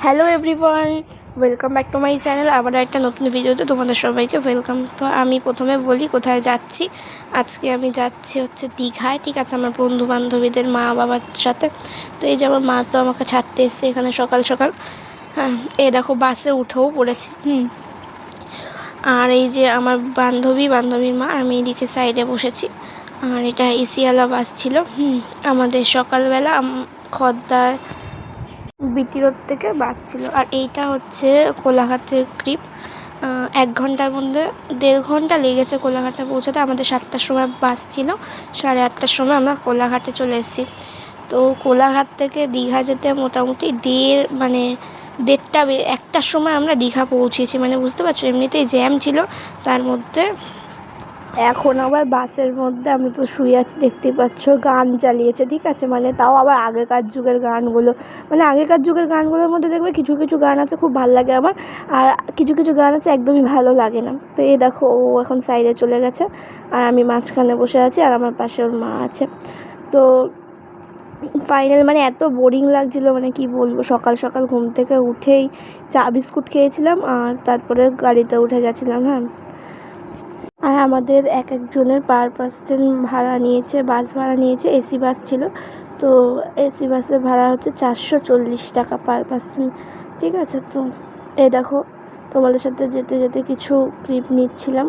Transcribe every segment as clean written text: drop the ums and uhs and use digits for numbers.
Hello everyone, welcome back to my channel. আবার একটা নতুন ভিডিওতে তোমাদের সবাইকে ওয়েলকাম। তো আমি প্রথমে বলি কোথায় যাচ্ছি। আজকে আমি যাচ্ছি হচ্ছে দীঘায়, ঠিক আছে, আমার বন্ধু বান্ধবীদের মা বাবার সাথে। তো এই যে আমার মা তো আমাকে ছাড়তে এসছে এখানে সকাল সকাল। হ্যাঁ, এই দেখো বাসে উঠেও পড়েছি। আর এই যে আমার বান্ধবীর মা, আমি এদিকে সাইডে বসেছি। আর এটা এসিওয়ালা বাস ছিল। আমাদের সকালবেলা খদ্দায় বিটি রোড থেকে বাস ছিল। আর এইটা হচ্ছে কোলাঘাটের ট্রিপ। 1 ঘন্টার মধ্যে 1.5 ঘন্টা লেগেছে কোলাঘাটে পৌঁছাতে। আমাদের 7টার সময় বাস ছিল, 8:30টার সময় আমরা কোলাঘাটে চলে এসেছি। তো কোলাঘাট থেকে দীঘা যেতে মোটামুটি 1:30টার সময় আমরা দীঘা পৌঁছেছি। মানে বুঝতে পারছো, এমনিতেই জ্যাম ছিল, তার মধ্যে এখন আবার বাসের মধ্যে আমি তো শুয়ে আছি, দেখতেই পাচ্ছ, গান চালিয়েছে, ঠিক আছে, মানে তাও আবার আগেকার যুগের গানগুলো। মানে আগেকার যুগের গানগুলোর মধ্যে দেখবে কিছু কিছু গান আছে খুব ভালো লাগে আমার, আর কিছু কিছু গান আছে একদমই ভালো লাগে না। তো এই দেখো ও এখন সাইডে চলে গেছে, আর আমি মাঝখানে বসে আছি, আর আমার পাশে ওর মা আছে। তো ফাইনাল মানে এত বোরিং লাগছিলো, মানে কি বলবো, সকাল সকাল ঘুম থেকে উঠেই চা বিস্কুট খেয়েছিলাম, আর তারপরে গাড়িতে উঠে গেছিলাম। হ্যাঁ, আর আমাদের এক একজনের পার পার্সন ভাড়া নিয়েছে, বাস ভাড়া নিয়েছে, এসি বাস ছিল। তো এসি বাসের ভাড়া হচ্ছে 440 টাকা পার পার্সন, ঠিক আছে। তো এই দেখো তোমাদের সাথে যেতে যেতে কিছু ক্লিপ নিচ্ছিলাম।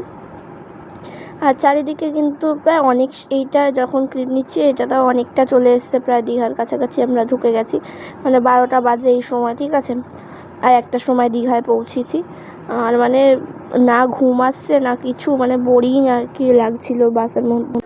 আর চারিদিকে কিন্তু প্রায় অনেক, এইটা যখন ক্লিপ নিচ্ছি এটা তো অনেকটা চলে এসছে, প্রায় দীঘার কাছাকাছি আমরা ঢুকে গেছি। মানে 12টা বাজে এই সময়, ঠিক আছে, আর একটা সময় দীঘায় পৌঁছেছি। আর মানে না ঘুম আসছে না কিছু, মানে বোরিং আর কি লাগছিল বাসের মধ্যে।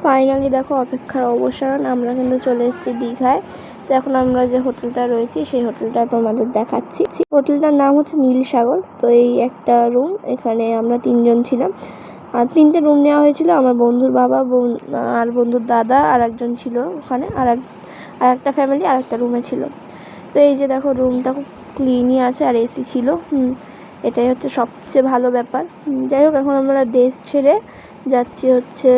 ফাইনালি দেখো অপেক্ষার অবসান, আমরা কিন্তু চলে এসেছি দীঘায়। তো এখন আমরা যে হোটেলটা রয়েছি সেই হোটেলটা তোমাদের দেখাচ্ছি। হোটেলটার নাম হচ্ছে নীলসাগর। তো এই একটা রুম, এখানে আমরা 3জন ছিলাম, আর 3টে রুম নেওয়া হয়েছিল। আমার বন্ধুর বাবা, আর বন্ধুর দাদা আর একজন ছিল ওখানে, আর একটা ফ্যামিলি আর একটা রুমে ছিল। তো এই যে দেখো রুমটা খুব ক্লিনই আছে, আর এসি ছিল। এটাই হচ্ছে সবচেয়ে ভালো ব্যাপার। যাই হোক, এখন আমরা দেশ ছেড়ে যাচ্ছি হচ্ছে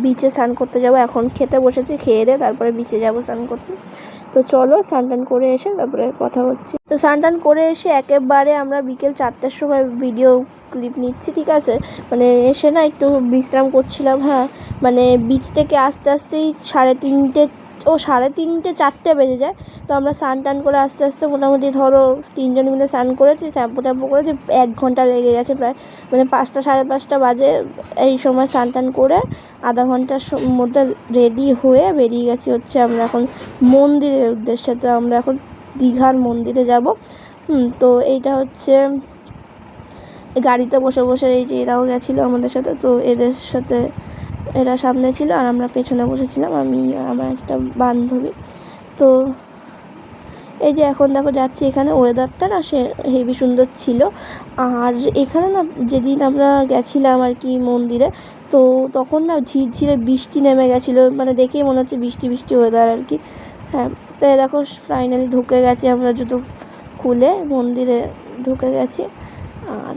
বিচে স্নান করতে যাব। এখন খেতে বসেছি, খেয়ে দিয়ে তারপরে বিচে যাব স্নান করতে। তো চলো স্নান টান করে এসে তারপরে কথা হচ্ছে। তো স্নান টান করে এসে একেবারে আমরা বিকেল 4টার সময় ভিডিও ক্লিপ নিচ্ছি, ঠিক আছে। মানে এসে না একটু বিশ্রাম করছিলাম। হ্যাঁ, মানে বিচ থেকে আস্তে আস্তেই 3:30 4টে বেজে যায়। তো আমরা স্নান টান করে আস্তে আস্তে মোটামুটি ধরো 3জন মিলে স্নান করেছি, শ্যাম্পু ট্যাম্পু করেছি, 1 ঘন্টা লেগে গেছে প্রায়। মানে 5টা 5:30 বাজে এই সময় স্নান টান করে আধা ঘন্টার মধ্যে রেডি হয়ে বেরিয়ে গেছি হচ্ছে আমরা এখন মন্দিরের উদ্দেশ্যে। তো আমরা এখন দীঘার মন্দিরে যাব। তো এইটা হচ্ছে গাড়িতে বসে বসে, এই যে এরাও গেছিলো আমাদের সাথে। তো এদের সাথে এরা সামনে ছিল আর আমরা পেছনে বসেছিলাম, আমি আর আমার একটা বান্ধবী। তো এই যে এখন দেখো যাচ্ছি, এখানে ওয়েদারটা না সে হেভি সুন্দর ছিল। আর এখানে না যেদিন আমরা গেছিলাম আর কি মন্দিরে, তো তখন না ঝিরঝিরে বৃষ্টি নেমে গেছিলো, মানে দেখেই মনে হচ্ছে বৃষ্টি বৃষ্টি ওয়েদার আর কি। হ্যাঁ, তো দেখো ফাইনালি ঢুকে গেছি আমরা, জুতো খুলে মন্দিরে ঢুকে গেছি। আর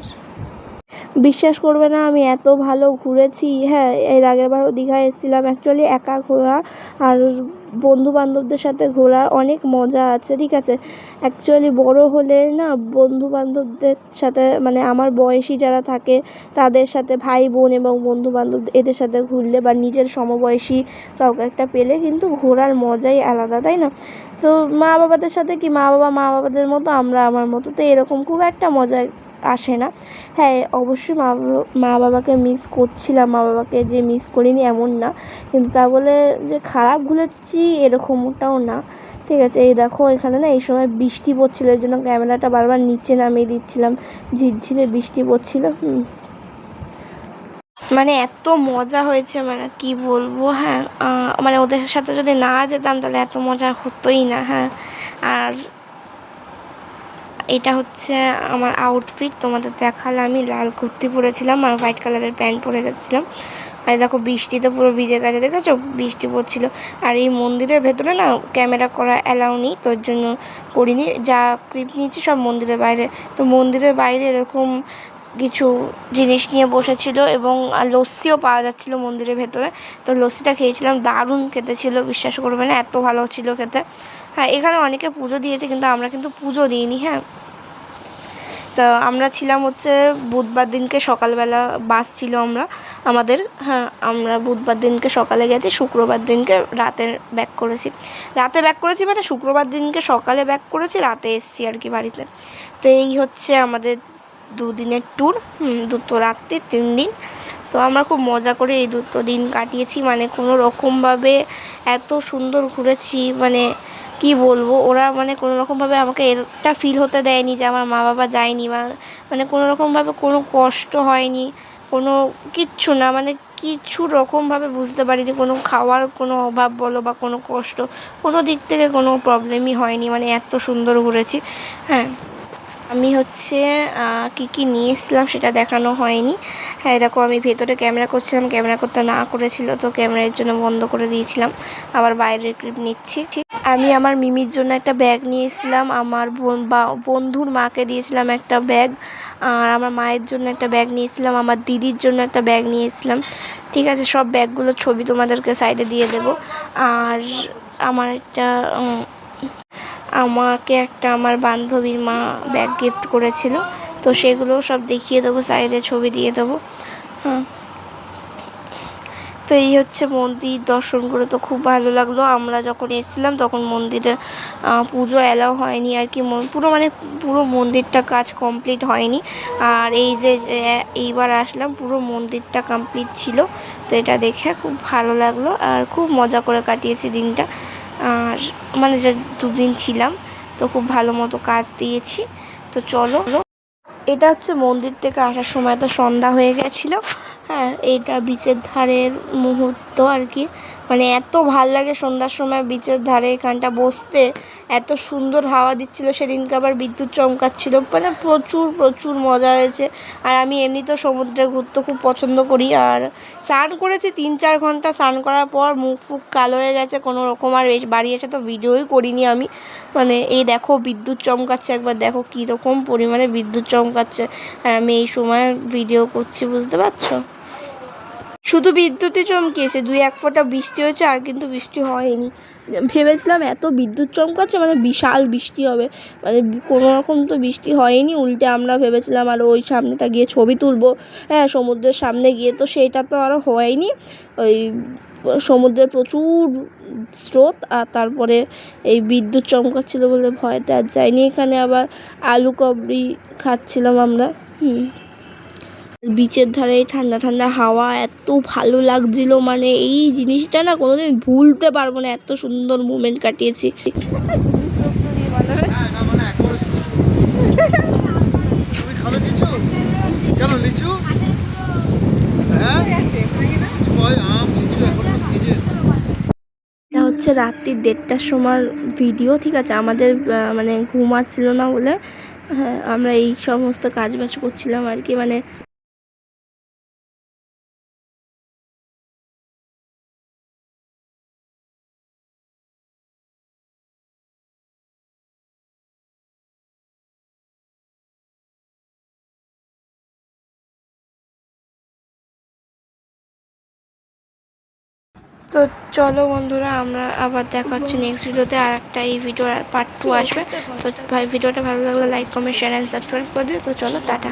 বিশ্বাস করবে না, আমি এত ভালো ঘুরেছি। হ্যাঁ, এর আগের বারও দীঘায় এসেছিলাম অ্যাকচুয়ালি একা ঘোরা, আর বন্ধুবান্ধবদের সাথে ঘোরার অনেক মজা আছে, ঠিক আছে। অ্যাকচুয়ালি বড় হলে না বন্ধুবান্ধবদের সাথে মানে আমার বয়সী যারা থাকে তাদের সাথে ভাই বোন এবং বন্ধুবান্ধব এদের সাথে ঘুরলে বা নিজের সমবয়সী কাউকে একটা পেলে কিন্তু ঘোরার মজাই আলাদা, তাই না? তো মা বাবাদের সাথে কি মা বাবাদের মতো আমরা আমার মতো, তো এরকম খুব একটা মজা আসে না। হ্যাঁ, অবশ্যই মা বাবাকে মিস করছিলাম, মা বাবাকে যে মিস করিনি এমন না, কিন্তু তা বলে যে খারাপ ভুলেছি এরকমটাও না, ঠিক আছে। এই দেখো এখানে না এই সময় বৃষ্টি পড়ছিল, এই জন্য ক্যামেরাটা বারবার নিচে নামিয়ে দিচ্ছিলাম, ঝিরঝিরে বৃষ্টি পড়ছিল। মানে এত মজা হয়েছে, মানে কি বলবো। হ্যাঁ, মানে ওদের সাথে যদি না যেতাম তাহলে এত মজা হতোই না। হ্যাঁ, আর এটা হচ্ছে আমার আউটফিট, তোমাদের দেখালাম। আমি লাল কুর্তি পরেছিলাম আর হোয়াইট কালারের প্যান্ট পরে গেছিলাম। আর দেখো বৃষ্টিতে পুরো ভিজে গেছে, দেখেছো বৃষ্টি পড়ছিল। আর এই মন্দিরের ভেতরে না ক্যামেরা করা অ্যালাউ নেই, তোর জন্য করিনি। যা ক্লিপ নিয়েছি সব মন্দিরের বাইরে। তো মন্দিরের বাইরে এরকম কিছু জিনিস নিয়ে বসেছিল এবং লস্যিও পাওয়া যাচ্ছিলো মন্দিরের ভেতরে। তো লস্যিটা খেয়েছিলাম, দারুণ খেতে ছিল, বিশ্বাস করবে না এত ভালো ছিল খেতে। হ্যাঁ, এখানে অনেকে পুজো দিয়েছে কিন্তু আমরা কিন্তু পুজো দিইনি। হ্যাঁ, তা আমরা ছিলাম হচ্ছে বুধবার দিনকে সকালবেলা বাস ছিল আমাদের। হ্যাঁ, আমরা বুধবার দিনকে সকালে গেছি, শুক্রবার দিনকে রাতে ব্যাক করেছি। মানে শুক্রবার দিনকে সকালে ব্যাক করেছি, রাতে এসছি আর কি বাড়িতে। তো এই হচ্ছে আমাদের দুদিনের ট্যুর, 2 রাত্রি 3 দিন। তো আমরা খুব মজা করে এই 2 দিন কাটিয়েছি, মানে কোনো রকমভাবে এত সুন্দর ঘুরেছি, মানে কি বলবো। ওরা মানে কোনো রকমভাবে আমাকে এটা ফিল হতে দেয়নি যে আমার মা বাবা যায়নি, বা মানে কোনো রকমভাবে কোনো কষ্ট হয়নি, কোনো কিচ্ছু না, মানে কিছু রকমভাবে বুঝতে পারিনি, কোনো খাওয়ার কোনো অভাব বলো বা কোনো কষ্ট, কোনো দিক থেকে কোনো প্রবলেমই হয়নি, মানে এত সুন্দর ঘুরেছি। হ্যাঁ, আমি হচ্ছে কী নিয়ে এসেছিলাম সেটা দেখানো হয়নি। হ্যাঁ, দেখো আমি ভেতরে ক্যামেরা করছিলাম, ক্যামেরা করতে না করেছিল, তো ক্যামেরার জন্য বন্ধ করে দিয়েছিলাম, আবার বাইরের ক্লিপ নিচ্ছি। আমি আমার মিমির জন্য একটা ব্যাগ নিয়ে এসেছিলাম, আমার বন্ধুর মাকে দিয়েছিলাম একটা ব্যাগ, আর আমার মায়ের জন্য একটা ব্যাগ নিয়েছিলাম, আমার দিদির জন্য একটা ব্যাগ নিয়ে এসেছিলাম, ঠিক আছে। সব ব্যাগগুলোর ছবি তোমাদেরকে সাইডে দিয়ে দেবো। আর আমার আমাকে একটা আমার বান্ধবীর মা ব্যাগ গিফট করেছিল, তো সেগুলোও সব দেখিয়ে দেবো, সাইডে ছবি দিয়ে দেবো। হ্যাঁ, তো এই হচ্ছে মন্দির দর্শন করে তো খুব ভালো লাগলো। আমরা যখন এসেছিলাম তখন মন্দিরে পুজো অ্যালাউ হয়নি আর কি, পুরো মন্দিরটা কাজ কমপ্লিট হয়নি। আর এই যে এইবার আসলাম পুরো মন্দিরটা কমপ্লিট ছিল, তো এটা দেখে খুব ভালো লাগলো আর খুব মজা করে কাটিয়েছি দিনটা। আর মানে যে 2 দিন ছিলাম তো খুব ভালো মতো কাজ দিয়েছি। তো চলো, এটা হচ্ছে মন্দির থেকে আসার সময় তো সন্ধ্যা হয়ে গেছিলো। হ্যাঁ, এইটা বিচের ধারের মুহূর্ত আর কি, মানে এত ভাল লাগে সন্ধ্যার সময় বিচের ধারে এখানটা বসতে, এত সুন্দর হাওয়া দিচ্ছিলো। সেদিনকে আবার বিদ্যুৎ চমকাচ্ছিলো, মানে প্রচুর প্রচুর মজা হয়েছে। আর আমি এমনিতেও সমুদ্রে ঘুরতে খুব পছন্দ করি। আর স্নান করেছি 3-4 ঘন্টা, স্নান করার পর মুখ ফুক কালো হয়ে গেছে কোনো রকম, আর বাড়ি এসে তো ভিডিওই করিনি আমি। মানে এই দেখো বিদ্যুৎ চমকাচ্ছে, একবার দেখো কীরকম পরিমাণে বিদ্যুৎ চমকাচ্ছে, আর আমি এই সময় ভিডিও করছি, বুঝতে পারছো। শুধু বিদ্যুৎই চমকিয়েছে, 2-1 ফোঁটা বৃষ্টি হয়েছে, আর কিন্তু বৃষ্টি হয়নি। ভেবেছিলাম এত বিদ্যুৎ চমকাচ্ছে মানে বিশাল বৃষ্টি হবে, মানে কোনো রকম তো বৃষ্টি হয়নি। উল্টে আমরা ভেবেছিলাম আর ওই সামনেটা গিয়ে ছবি তুলবো, হ্যাঁ সমুদ্রের সামনে গিয়ে, তো সেইটা তো আরও হয়নি। ওই সমুদ্রের প্রচুর স্রোত, আর তারপরে এই বিদ্যুৎ চমকাচ্ছিলো বলে ভয়তে আর যাইনি। এখানে আবার আলু কাবলি খাচ্ছিলাম আমরা। বিচের ধারে ঠান্ডা ঠান্ডা হাওয়া, এত ভালো লাগছিল, মানে এই জিনিসটা না কোনোদিন ভুলতে পারবো না, এত সুন্দর মুমেন্ট কাটিয়েছি। এটা হচ্ছে রাত্রি 1:30টার সময় ভিডিও, ঠিক আছে। আমাদের মানে ঘুম আসছিল না বলে, হ্যাঁ আমরা এই সমস্ত কাজ বাজ করছিলাম আর কি, মানে তো চলো বন্ধুরা, আমরা আবার দেখা হচ্ছে নেক্সট ভিডিওতে। আর একটা এই ভিডিওর পার্ট 2 আসবে। তো ভাই ভিডিওটা ভালো লাগলে like comment share and subscribe করে দিও। তো চলো টাটা।